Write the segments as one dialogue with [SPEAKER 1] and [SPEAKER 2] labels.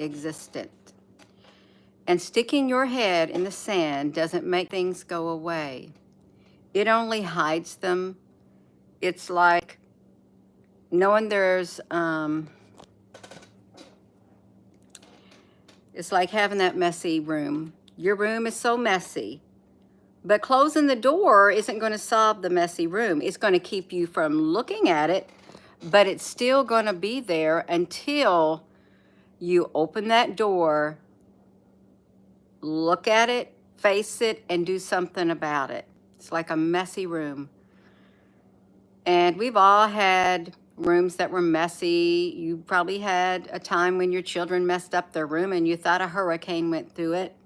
[SPEAKER 1] non-existent. And sticking your head in the sand doesn't make things go away. It only hides them. It's like knowing it's like having that messy room. Your room is so messy, but closing the door isn't going to solve the messy room. It's going to keep you from looking at it, but it's still going to be there until you open that door, look at it, face it, and do something about it. It's like a messy room. And we've all had rooms that were messy. You probably had a time when your children messed up their room and you thought a hurricane went through it.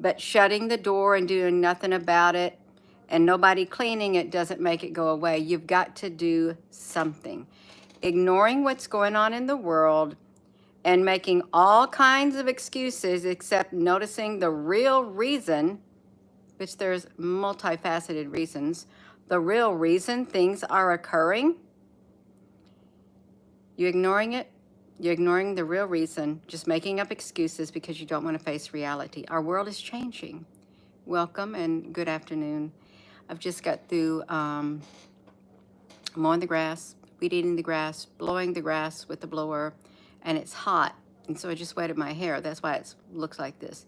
[SPEAKER 1] But shutting the door and doing nothing about it and nobody cleaning it doesn't make it go away. You've got to do something. Ignoring what's going on in the world and making all kinds of excuses except noticing the real reason, which there's multifaceted reasons, the real reason things are occurring. You ignoring it, you're ignoring the real reason, just making up excuses because you don't want to face reality. Our world is changing. Welcome and good afternoon. I've just got through mowing the grass, weed eating the grass, blowing the grass with the blower, and it's hot. And so I just wetted my hair. That's why it looks like this.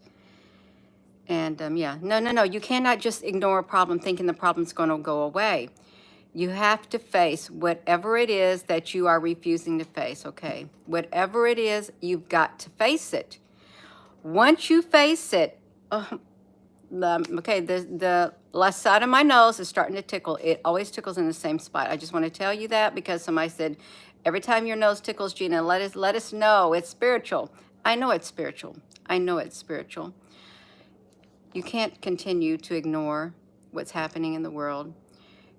[SPEAKER 1] And yeah, no, you cannot just ignore a problem thinking the problem's going to go away. You have to face whatever it is that you are refusing to face, okay? Whatever it is, you've got to face it. Once you face it, okay, the left side of my nose is starting to tickle. It always tickles in the same spot. I just want to tell you that because somebody said, every time your nose tickles, Gina, let us know it's spiritual. I know it's spiritual. I know it's spiritual. You can't continue to ignore what's happening in the world.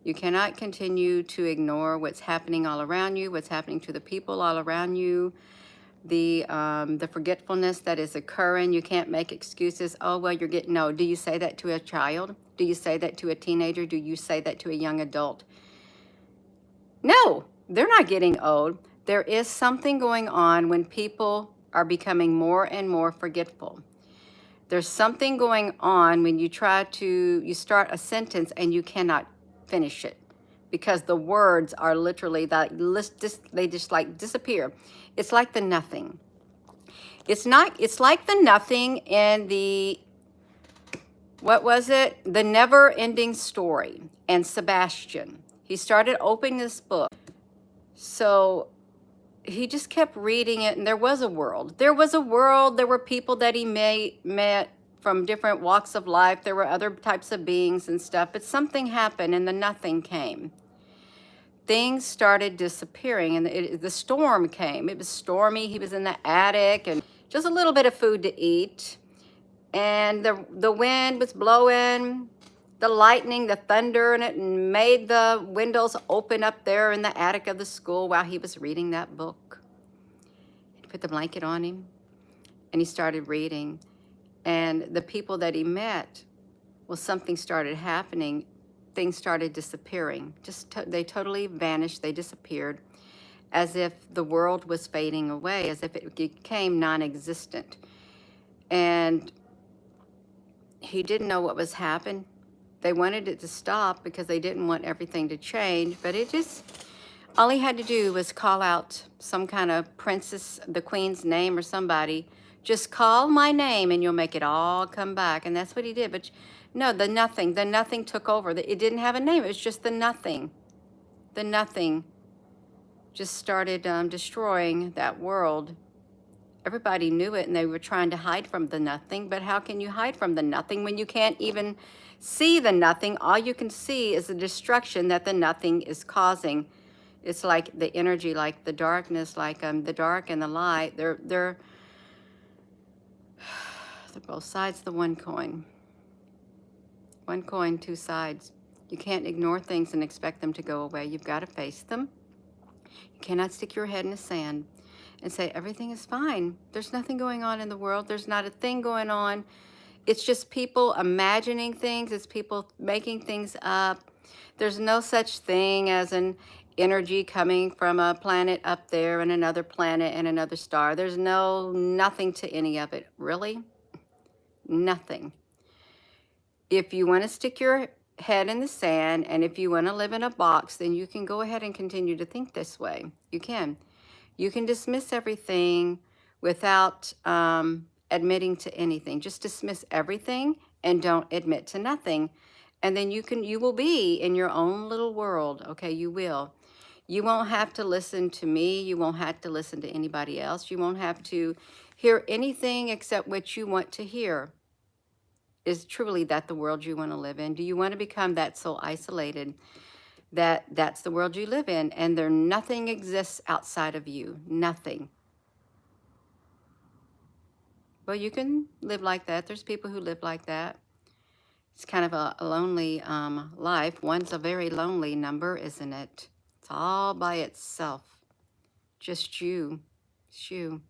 [SPEAKER 1] You cannot continue to ignore what's happening all around you, what's happening to the people all around you, the forgetfulness that is occurring. You can't make excuses. Oh, well, you're getting old. Do you say that to a child? Do you say that to a teenager? Do you say that to a young adult? No, they're not getting old. There is something going on when people are becoming more and more forgetful. There's something going on when you you start a sentence and you cannot finish it because the words are literally they just like disappear. It's like the nothing. It's like the nothing in what was it? The Never Ending Story. And Sebastian, he started opening this book. So he just kept reading it, and there was a world. There were people that he met from different walks of life. There were other types of beings and stuff, but something happened and the nothing came. Things started disappearing, and the storm came. It was stormy. He was in the attic, and just a little bit of food to eat. And the wind was blowing, the lightning, the thunder, and it made the windows open up there in the attic of the school while he was reading that book. He put the blanket on him, and he started reading. And the people that he met, well, something started happening. Things started disappearing. They totally vanished. They disappeared, as if the world was fading away, as if it became non-existent. And he didn't know what was happening. They wanted it to stop because they didn't want everything to change, but all he had to do was call out some kind of princess, the queen's name or somebody. Just call my name and you'll make it all come back. And that's what he did. But no, the nothing took over. It didn't have a name. It was just the nothing. The nothing just started destroying that world. Everybody knew it and they were trying to hide from the nothing. But how can you hide from the nothing when you can't even see the nothing? All you can see is the destruction that the nothing is causing. It's like the energy, like the darkness, like the dark and the light. They're both sides of the one coin. One coin, two sides. You can't ignore things and expect them to go away. You've got to face them. You cannot stick your head in the sand and say, everything is fine. There's nothing going on in the world. There's not a thing going on. It's just people imagining things. It's people making things up. There's no such thing as an energy coming from a planet up there and another planet and another star. There's nothing to any of it. Really? Nothing. If you want to stick your head in the sand and if you want to live in a box, then you can go ahead and continue to think this way. You can. You can dismiss everything without admitting to anything. Just dismiss everything and don't admit to nothing. And then you will be in your own little world. Okay, you will. You won't have to listen to me. You won't have to listen to anybody else. You won't have to hear anything except what you want to hear. Is truly that the world you want to live in? Do you want to become that so isolated that that's the world you live in and there nothing exists outside of you? Nothing. Well, you can live like that. There's people who live like that. It's kind of a lonely life. One's a very lonely number, isn't it? It's all by itself. Just you. It's you.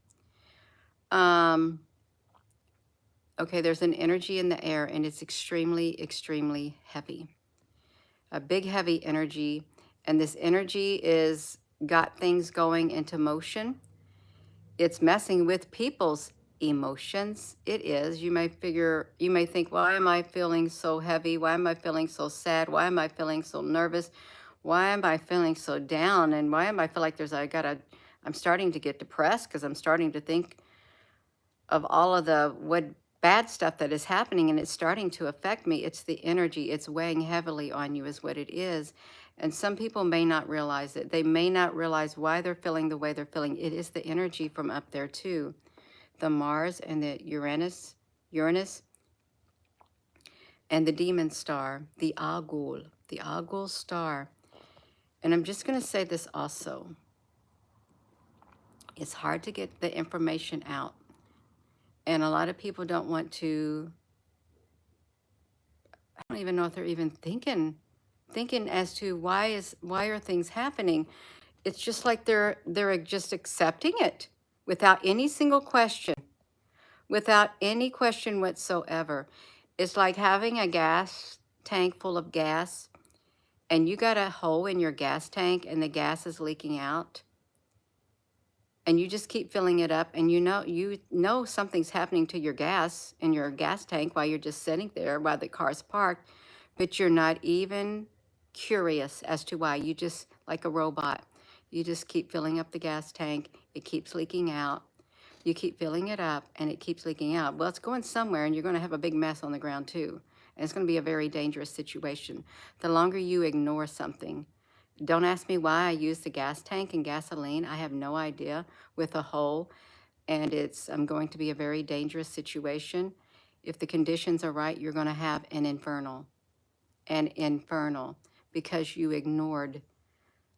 [SPEAKER 1] Okay, there's an energy in the air, and it's extremely, extremely heavy. A big, heavy energy. And this energy is got things going into motion. It's messing with people's emotions. It is. You may think, why am I feeling so heavy? Why am I feeling so sad? Why am I feeling so nervous? Why am I feeling so down? And why am I feel like I'm starting to get depressed because I'm starting to think of all of what bad stuff that is happening and it's starting to affect me. It's the energy. It's weighing heavily on you is what it is. And some people may not realize it. They may not realize why they're feeling the way they're feeling. It is the energy from up there too. The Mars and the Uranus, and the demon star, the Algol star. And I'm just going to say this also. It's hard to get the information out. And a lot of people don't want to, I don't even know if they're even thinking as to why are things happening. It's just like they're just accepting it without any single question, without any question whatsoever. It's like having a gas tank full of gas and you got a hole in your gas tank and the gas is leaking out. And you just keep filling it up and you know something's happening to your gas in your gas tank while you're just sitting there while the car's parked, but you're not even curious as to why. You just, like a robot, you just keep filling up the gas tank. It keeps leaking out. You keep filling it up and it keeps leaking out. Well, it's going somewhere and you're going to have a big mess on the ground too. And it's going to be a very dangerous situation. The longer you ignore something, don't ask me why I use the gas tank and gasoline. I have no idea, with a hole. And I'm going to be a very dangerous situation. If the conditions are right, you're going to have an infernal. Because you ignored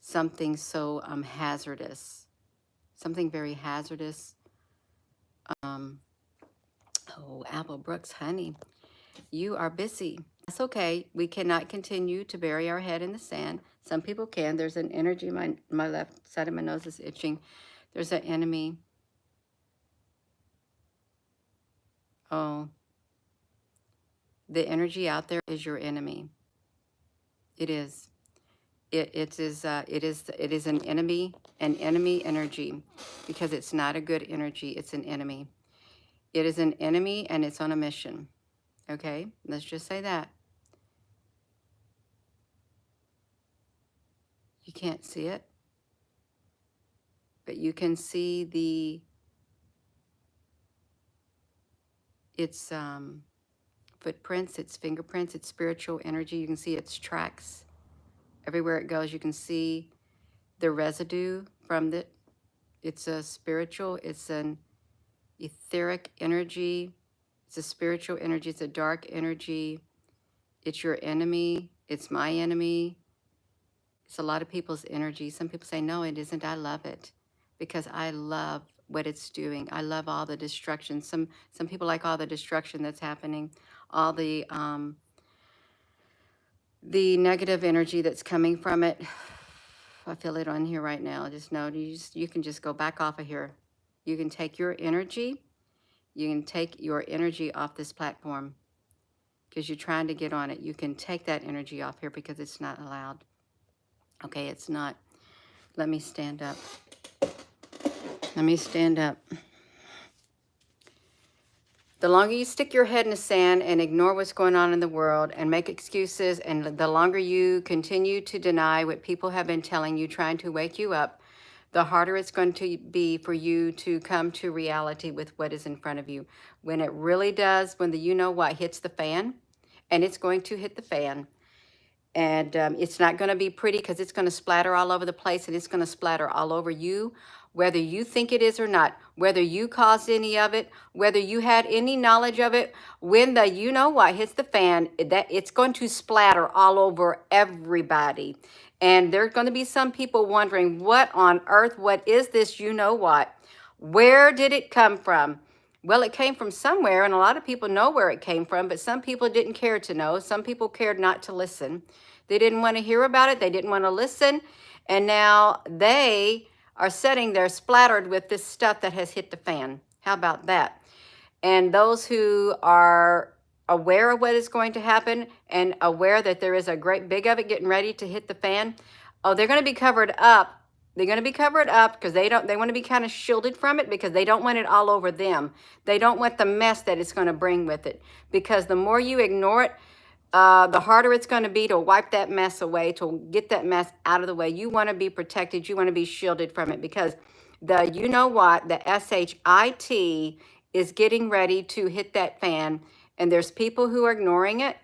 [SPEAKER 1] something so hazardous. Something very hazardous. Apple Brooks, honey, you are busy. That's okay. We cannot continue to bury our head in the sand. Some people can. There's an energy. My left side of my nose is itching. There's an enemy. Oh, the energy out there is your enemy. It is. It is an enemy energy, because it's not a good energy. It's an enemy. It is an enemy and it's on a mission. Okay, let's just say that. You can't see it, but you can see its footprints, its fingerprints, its spiritual energy. You can see its tracks. Everywhere it goes, you can see the residue from it. It's a spiritual, it's an etheric energy. It's a spiritual energy. It's a dark energy. It's your enemy. It's my enemy. It's a lot of people's energy. Some people say, no, it isn't. I love it because I love what it's doing. I love all the destruction. Some people like all the destruction that's happening, all the negative energy that's coming from it. I feel it on here right now. Just know you can just go back off of here. You can take your energy. You can take your energy off this platform because you're trying to get on it. You can take that energy off here because it's not allowed. Okay, it's not. Let me stand up. Let me stand up. The longer you stick your head in the sand and ignore what's going on in the world and make excuses, and the longer you continue to deny what people have been telling you, trying to wake you up, the harder it's going to be for you to come to reality with what is in front of you. When it really does, when the you know what hits the fan, and it's going to hit the fan, and it's not going to be pretty because it's going to splatter all over the place, and it's going to splatter all over you, whether you think it is or not, whether you caused any of it, whether you had any knowledge of it. When the you know what hits the fan, that it's going to splatter all over everybody. And there's going to be some people wondering, what on earth, what is this you know what? Where did it come from? Well, it came from somewhere, and a lot of people know where it came from, but some people didn't care to know. Some people cared not to listen. They didn't want to hear about it. They didn't want to listen. And now they are sitting there splattered with this stuff that has hit the fan. How about that? And those who are aware of what is going to happen and aware that there is a great big of it getting ready to hit the fan, oh, they're going to be covered up. They're going to be covered up because they want to be kind of shielded from it because they don't want it all over them. They don't want the mess that it's going to bring with it, because the more you ignore it, the harder it's going to be to wipe that mess away, to get that mess out of the way. You want to be protected. You want to be shielded from it, because the you know what, the SHIT is getting ready to hit that fan, and there's people who are ignoring it.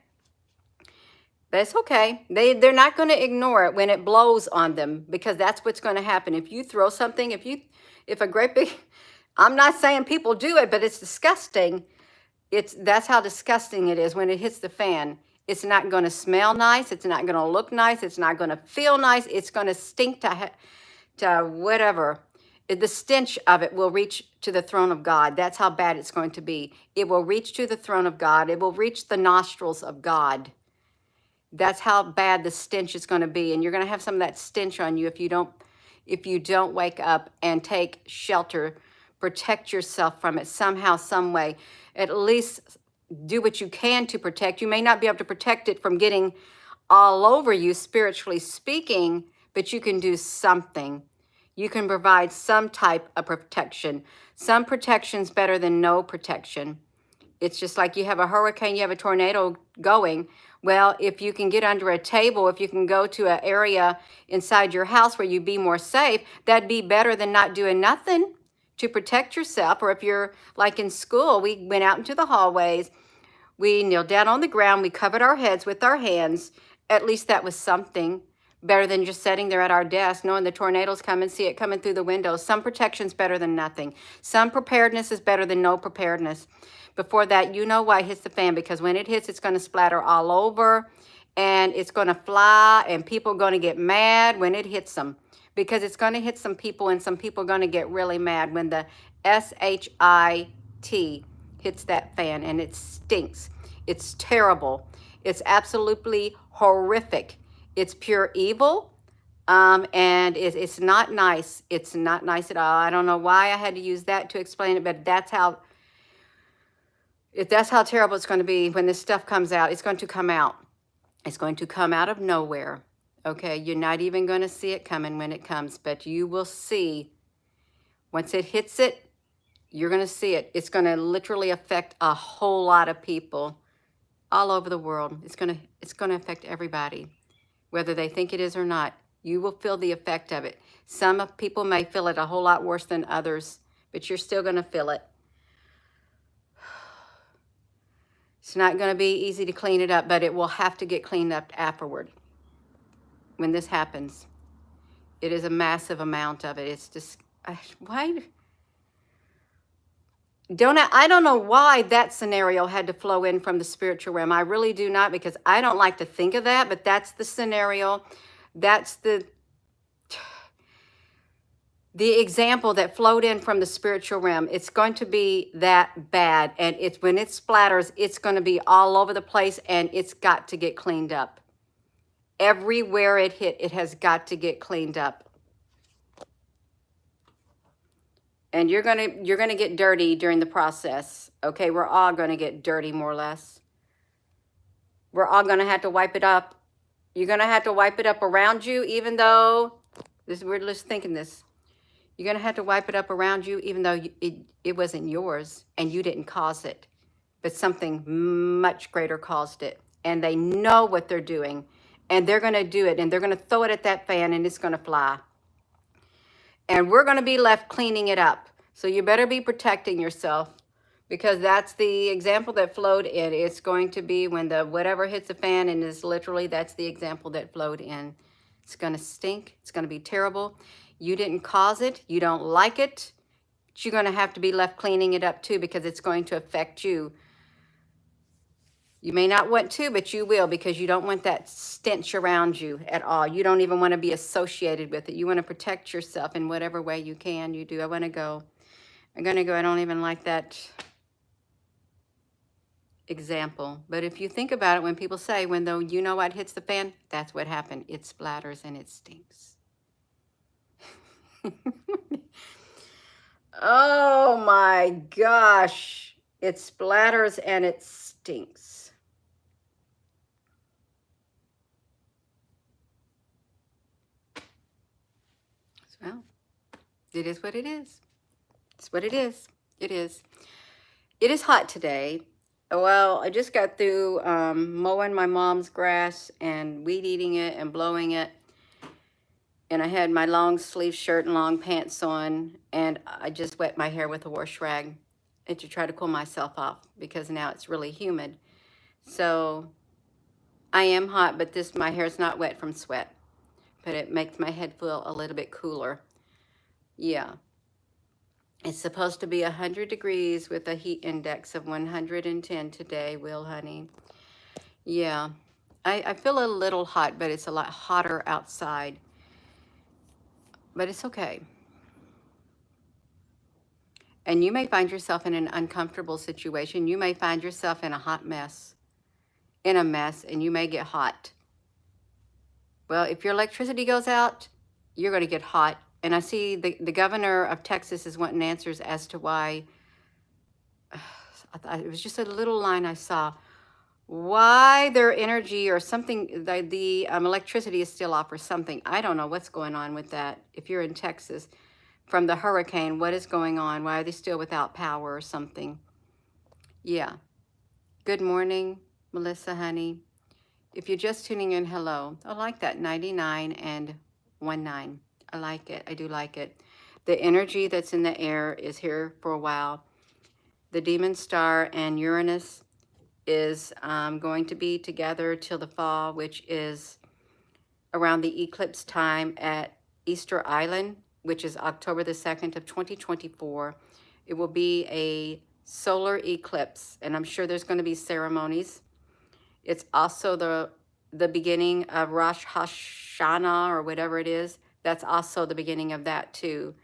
[SPEAKER 1] But it's okay. They're not going to ignore it when it blows on them, because that's what's going to happen. If you throw something, if a great big, I'm not saying people do it, but it's disgusting. That's how disgusting it is when it hits the fan. It's not going to smell nice. It's not going to look nice. It's not going to feel nice. It's going to stink to whatever. The stench of it will reach to the throne of God. That's how bad it's going to be. It will reach to the throne of God. It will reach the nostrils of God. That's how bad the stench is going to be. And you're going to have some of that stench on you if you don't wake up and take shelter, protect yourself from it somehow, some way. At least do what you can to protect. You may not be able to protect it from getting all over you, spiritually speaking, but you can do something. You can provide some type of protection. Some protection's better than no protection. It's just like you have a hurricane, you have a tornado going. Well, if you can get under a table, if you can go to an area inside your house where you'd be more safe, that'd be better than not doing nothing to protect yourself. Or if you're like in school, we went out into the hallways, we kneeled down on the ground, we covered our heads with our hands. At least that was something better than just sitting there at our desk knowing the tornadoes come and see it coming through the windows. Some protection's better than nothing. Some preparedness is better than no preparedness. Before that, you know why hits the fan, because when it hits, it's going to splatter all over, and it's going to fly, and people are going to get mad when it hits them, because it's going to hit some people, and some people are going to get really mad when the SHIT hits that fan, and it stinks. It's terrible. It's absolutely horrific. It's pure evil, and it's not nice. It's not nice at all. I don't know why I had to use that to explain it, but that's how terrible it's going to be when this stuff comes out. It's going to come out. It's going to come out of nowhere. Okay, you're not even going to see it coming when it comes, but you will see. Once it hits it, you're going to see it. It's going to literally affect a whole lot of people all over the world. It's going to affect everybody, whether they think it is or not. You will feel the effect of it. Some people may feel it a whole lot worse than others, but you're still going to feel it. It's not going to be easy to clean it up, but it will have to get cleaned up afterward. When this happens, it is a massive amount of it. It's just, why? I don't know why that scenario had to flow in from the spiritual realm. I really do not, because I don't like to think of that, but that's the scenario. That's the example that flowed in from the spiritual realm. It's going to be that bad, and when it splatters, it's going to be all over the place, and it's got to get cleaned up. Everywhere it hit, it has got to get cleaned up. And you're gonna get dirty during the process. Okay, we're all gonna get dirty, more or less. We're all gonna have to wipe it up. You're gonna have to wipe it up around you, even though We're just thinking this. You're going to have to wipe it up around you, even though it wasn't yours and you didn't cause it. But something much greater caused it. And they know what they're doing. And they're going to do it. And they're going to throw it at that fan and it's going to fly. And we're going to be left cleaning it up. So you better be protecting yourself, because that's the example that flowed in. It's going to be when the whatever hits the fan, and is literally, that's the example that flowed in. It's going to stink. It's going to be terrible. You didn't cause it. You don't like it. But you're going to have to be left cleaning it up too, because it's going to affect you. You may not want to, but you will, because you don't want that stench around you at all. You don't even want to be associated with it. You want to protect yourself in whatever way you can. You do. I want to go. I'm going to go. I don't even like that example. But if you think about it, when people say, when the you know what hits the fan, that's what happened. It splatters and it stinks. Oh my gosh. It splatters and it stinks. Well, it is what it is. It's what it is. It is. It is hot today. Well, I just got through mowing my mom's grass and weed eating it and blowing it. And I had my long sleeve shirt and long pants on. And I just wet my hair with a wash rag and to try to cool myself off, because now it's really humid. So I am hot, but my hair's not wet from sweat. But it makes my head feel a little bit cooler. Yeah. It's supposed to be 100 degrees with a heat index of 110 today, Will, honey. Yeah. I feel a little hot, but it's a lot hotter outside. But it's okay. And you may find yourself in an uncomfortable situation. You may find yourself in a hot mess, and you may get hot. Well, if your electricity goes out, you're going to get hot. And I see the governor of Texas is wanting answers as to why. It was just a little line I saw. Why their energy or something, the electricity is still off or something. I don't know what's going on with that. If you're in Texas, from the hurricane, what is going on? Why are they still without power or something? Yeah. Good morning, Melissa, honey. If you're just tuning in, hello. I like that, 99 and 19. I like it. I do like it. The energy that's in the air is here for a while. The demon star and Uranus is going to be together till the fall, which is around the eclipse time at Easter Island, which is October the 2nd of 2024. It will be a solar eclipse, and I'm sure there's going to be ceremonies. It's also the beginning of Rosh Hashanah, or whatever it is. That's also the beginning of that too.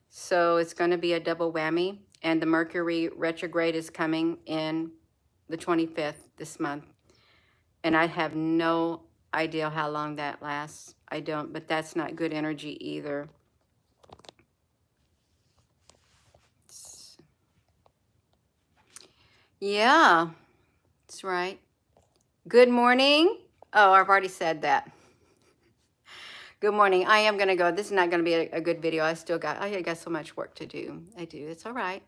[SPEAKER 1] So it's going to be a double whammy. And the Mercury retrograde is coming in the 25th this month. And I have no idea how long that lasts. I don't, but that's not good energy either. Yeah, that's right. Good morning. Oh, I've already said that. Good morning. I am going to go. This is not going to be a good video. I got so much work to do. I do. It's all right.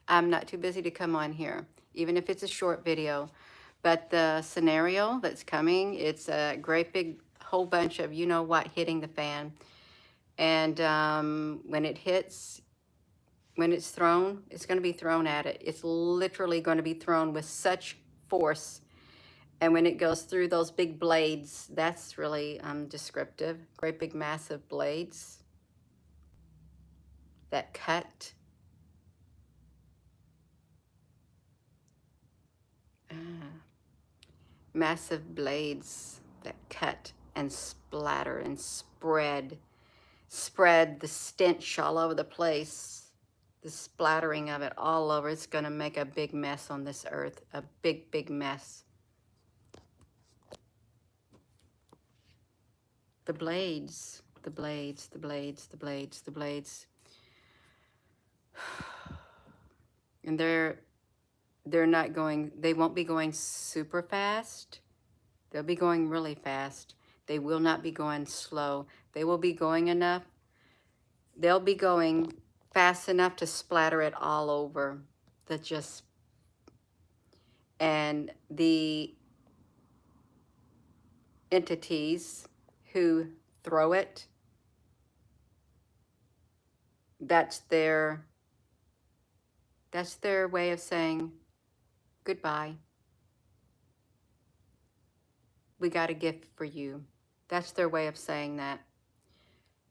[SPEAKER 1] I'm not too busy to come on here, even if it's a short video. But the scenario that's coming, it's a great big whole bunch of you know what hitting the fan. And when it hits, when it's thrown, it's going to be thrown at it. It's literally going to be thrown with such force. And when it goes through those big blades, that's really descriptive. Great big massive blades that cut. Massive blades that cut and splatter and spread the stench all over the place. The splattering of it all over. It's going to make a big mess on this earth. A big, big mess. The blades, the blades, the blades, the blades, the blades. And they're not going, they won't be going super fast. They'll be going really fast. They will not be going slow. They will be going enough. They'll be going fast enough to splatter it all over. And the entities who throw it, that's their way of saying goodbye. We got a gift for you. That's their way of saying that.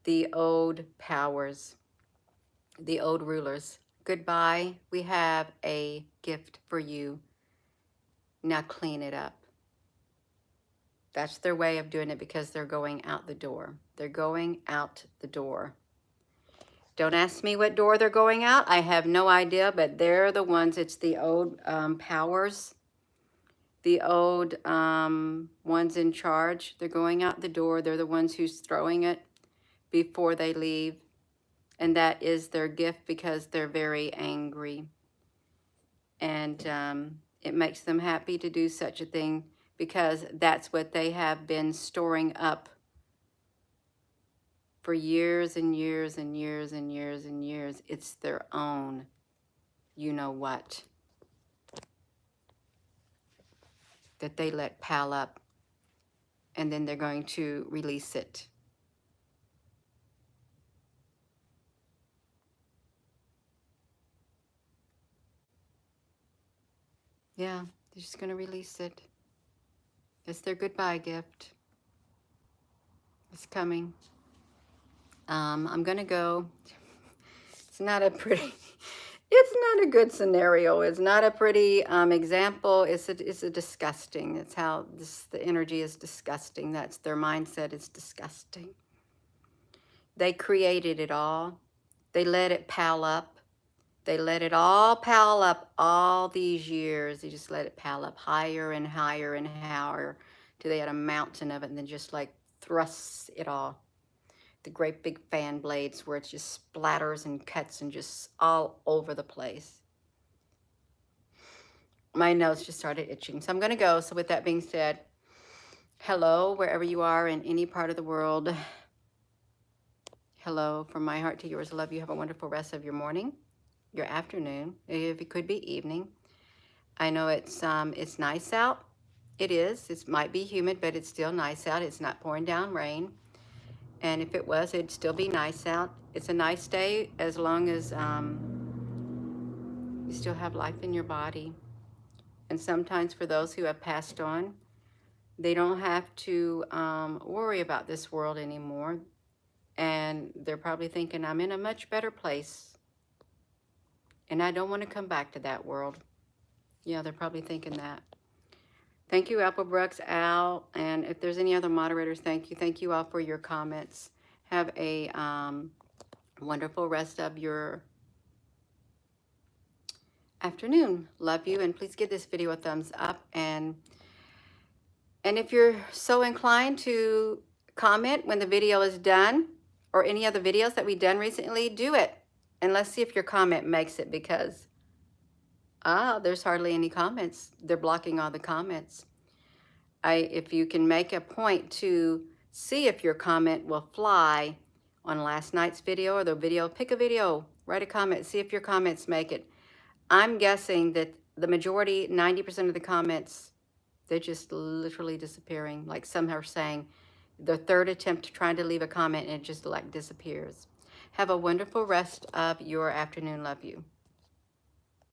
[SPEAKER 1] The old powers, the old rulers, goodbye. We have a gift for you. Now clean it up. That's their way of doing it, because they're going out the door. They're going out the door. Don't ask me what door they're going out. I have no idea, but they're the ones. It's the old powers, the old ones in charge. They're going out the door. They're the ones who's throwing it before they leave. And that is their gift, because they're very angry. And it makes them happy to do such a thing, because that's what they have been storing up for years and years and years and years and years. It's their own, you know what, that they let pile up, and then they're going to release it. Yeah, they're just going to release it. It's their goodbye gift. It's coming. I'm going to go. It's not a pretty, it's not a good scenario. It's not a pretty example. It's a disgusting. It's how the energy is disgusting. That's their mindset. It's disgusting. They created it all. They let it pile up. They let it all pile up all these years. They just let it pile up higher and higher and higher till they had a mountain of it, and then just like thrusts it all. The great big fan blades where it just splatters and cuts and just all over the place. My nose just started itching, so I'm going to go. So with that being said, hello, wherever you are in any part of the world. Hello, from my heart to yours. I love you. Have a wonderful rest of your morning, your afternoon, if it could be evening. I know it's nice out. It is. It might be humid, but it's still nice out. It's not pouring down rain. And if it was, it'd still be nice out. It's a nice day as long as you still have life in your body. And sometimes for those who have passed on, they don't have to worry about this world anymore. And they're probably thinking, I'm in a much better place, and I don't want to come back to that world. Yeah, they're probably thinking that. Thank you, Applebrooks, Al, and if there's any other moderators, thank you. Thank you all for your comments. Have a wonderful rest of your afternoon. Love you, and please give this video a thumbs up. And if you're so inclined to comment when the video is done, or any other videos that we've done recently, do it. And let's see if your comment makes it, because there's hardly any comments. They're blocking all the comments. If you can make a point to see if your comment will fly on last night's video or the video, pick a video, write a comment, see if your comments make it. I'm guessing that the majority, 90% of the comments, they're just literally disappearing. Like some are saying, the third attempt trying to leave a comment and it just like disappears. Have a wonderful rest of your afternoon. Love you.